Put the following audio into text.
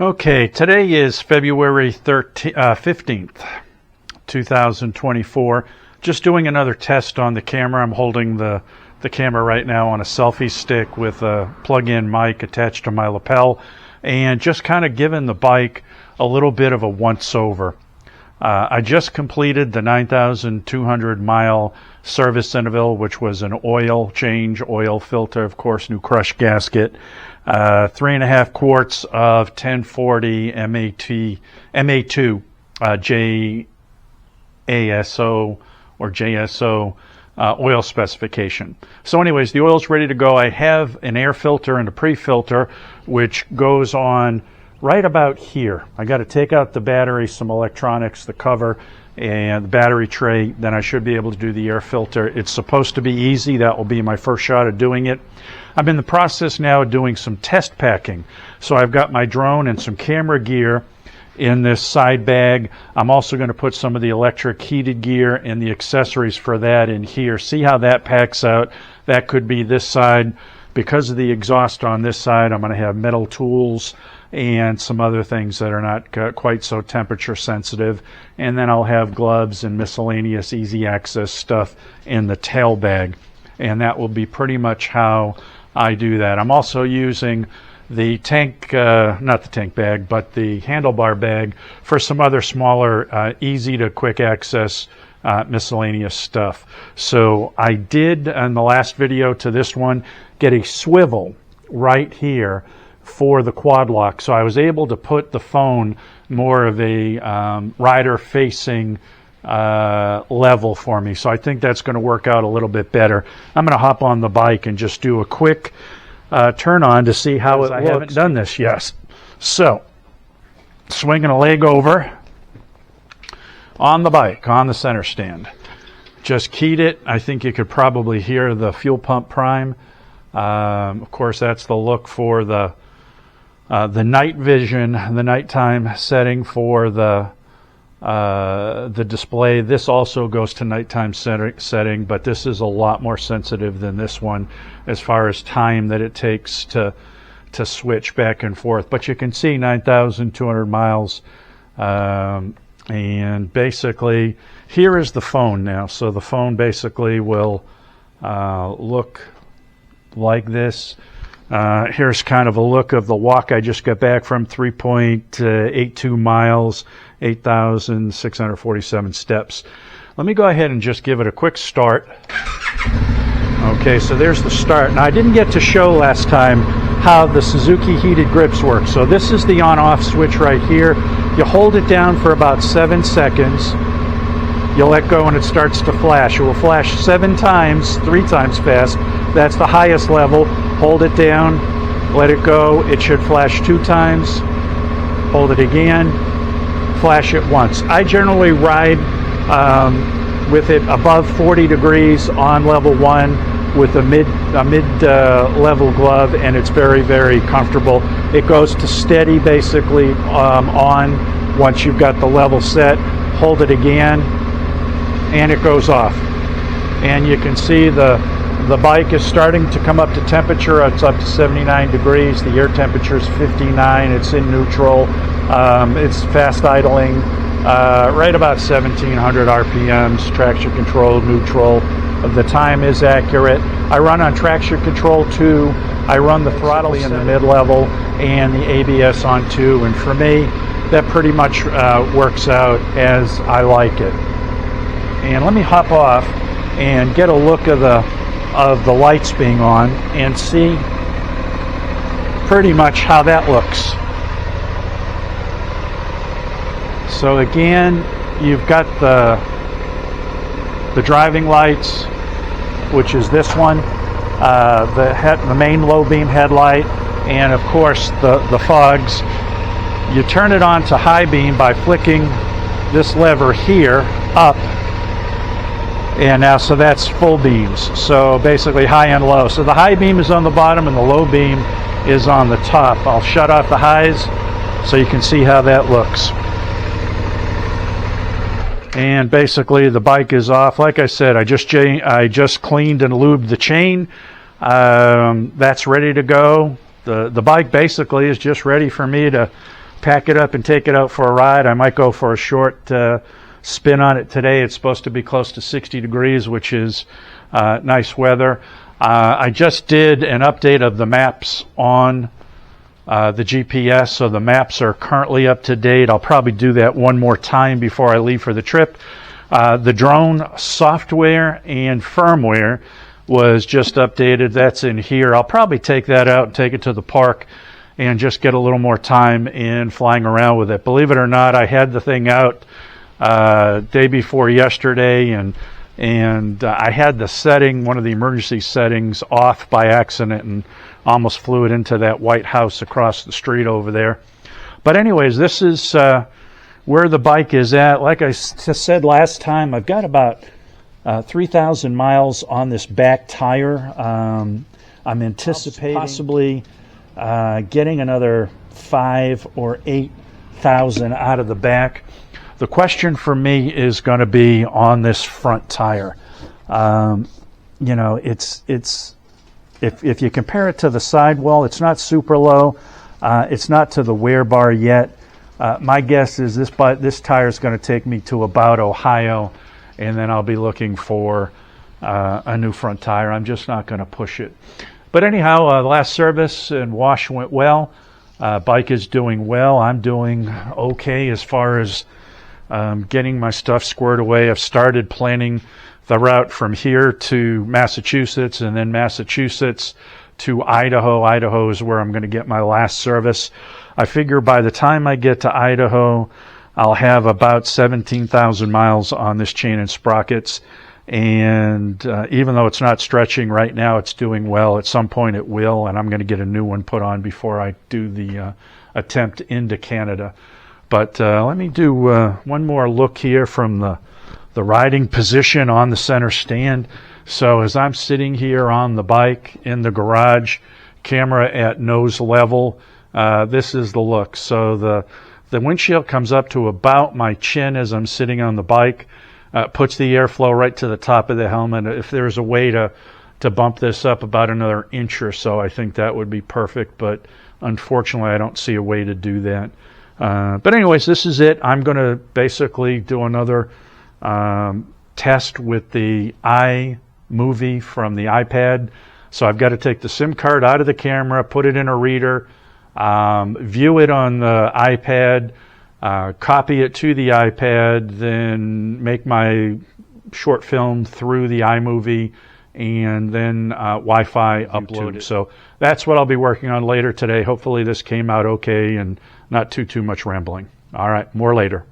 Okay, today is February 15th, 2024. Just doing another test on the camera. I'm holding the camera right now on a selfie stick with a plug-in mic attached to my lapel, and just kind of giving the bike a little bit of a once-over. I just completed the 9,200 mile service interval, which was an oil change, oil filter, of course, new crush gasket, 3.5 quarts of 1040 MA2 JASO or JSO oil specification. So anyways, the oil's ready to go. I have an air filter and a pre-filter, which goes on right about here. I got to take out the battery, some electronics, the cover, and the battery tray. Then I should be able to do the air filter. It's supposed to be easy. That will be my first shot at doing it. I'm in the process now of doing some test packing. So I've got my drone and some camera gear in this side bag. I'm also going to put some of the electric heated gear and the accessories for that in here. See how that packs out. That could be this side. Because of the exhaust on this side, I'm going to have metal tools and some other things that are not quite so temperature sensitive. And then I'll have gloves and miscellaneous easy access stuff in the tail bag. And that will be pretty much how I do that. I'm also using the tank, not the tank bag, but the handlebar bag for some other smaller, easy to quick access miscellaneous stuff. So I did, in the last video to this one, get a swivel right here for the quad lock. So I was able to put the phone more of a rider facing level for me. So I think that's going to work out a little bit better. I'm going to hop on the bike and just do a quick turn on to see how it looks. I haven't done this yet. So swinging a leg over on the bike, on the center stand. Just keyed it. I think you could probably hear the fuel pump prime. Of course, that's the look for the night vision, the nighttime setting for the display. This also goes to nighttime setting, but this is a lot more sensitive than this one as far as time that it takes to switch back and forth. But you can see 9,200 miles. And basically, here is the phone now. So the phone basically will look like this. Here's kind of a look of the walk I just got back from, 3.82 miles, 8,647 steps. Let me go ahead and just give it a quick start. Okay, so there's the start. Now, I didn't get to show last time how the Suzuki heated grips work. So this is the on-off switch right here. You hold it down for about 7 seconds. You let go and it starts to flash. It will flash 7 times, 3 times fast. That's the highest level. Hold it down, let it go. It should flash 2 times. Hold it again, flash it once. I generally ride with it above 40 degrees on level 1 with a mid level glove, and it's very, very comfortable. It goes to steady basically on once you've got the level set. Hold it again and it goes off, and you can see the bike is starting to come up to temperature. It's up to 79 degrees. The air temperature is 59. It's in neutral. It's fast idling, right about 1700 RPMs, traction control, neutral. The time is accurate. I run on traction control 2. I run the throttle in the mid-level and the ABS on 2. And for me, that pretty much works out as I like it. And let me hop off and get a look of the lights being on and see pretty much how that looks. So again, you've got the driving lights, which is this one, the main low beam headlight, and of course the fogs. You turn it on to high beam by flicking this lever here up, and now so that's full beams. So basically high and low. So the high beam is on the bottom and the low beam is on the top. I'll shut off the highs so you can see how that looks. And basically the bike is off. Like I said, I just cleaned and lubed the chain. That's ready to go. The bike basically is just ready for me to pack it up and take it out for a ride. I might go for a short spin on it today. It's supposed to be close to 60 degrees, which is nice weather. I just did an update of the maps on the GPS, so the maps are currently up to date. I'll probably do that one more time before I leave for the trip. The drone software and firmware was just updated. That's in here. I'll probably take that out and take it to the park and just get a little more time in flying around with it. Believe it or not, I had the thing out day before yesterday, and I had the setting, one of the emergency settings, off by accident and almost flew it into that White House across the street over there. But anyways, this is where the bike is at. Like I said last time, I've got about 3,000 miles on this back tire. I'm anticipating possibly getting another 5,000 or 8,000 out of the back. The question for me is going to be on this front tire. You know, it's if you compare it to the sidewall, it's not super low. It's not to the wear bar yet. My guess is this tire is going to take me to about Ohio, and then I'll be looking for a new front tire. I'm just not going to push it. But anyhow, the last service and wash went well. Bike is doing well. I'm doing okay as far as getting my stuff squared away. I've started planning the route from here to Massachusetts, and then Massachusetts to Idaho. Idaho is where I'm going to get my last service. I figure by the time I get to Idaho, I'll have about 17,000 miles on this chain and sprockets. And even though it's not stretching right now, it's doing well. At some point it will, and I'm going to get a new one put on before I do the attempt into Canada. But let me do one more look here from the riding position on the center stand. So as I'm sitting here on the bike in the garage, camera at nose level, this is the look. So the windshield comes up to about my chin as I'm sitting on the bike, puts the airflow right to the top of the helmet. If there's a way to bump this up about another inch or so, I think that would be perfect. But unfortunately, I don't see a way to do that. But anyways, this is it. I'm going to basically do another test with the iMovie from the iPad. So I've got to take the SIM card out of the camera, put it in a reader, view it on the iPad, copy it to the iPad, then make my short film through the iMovie, and then Wi-Fi upload it. So that's what I'll be working on later today. Hopefully this came out okay and not too much rambling. All right, more later.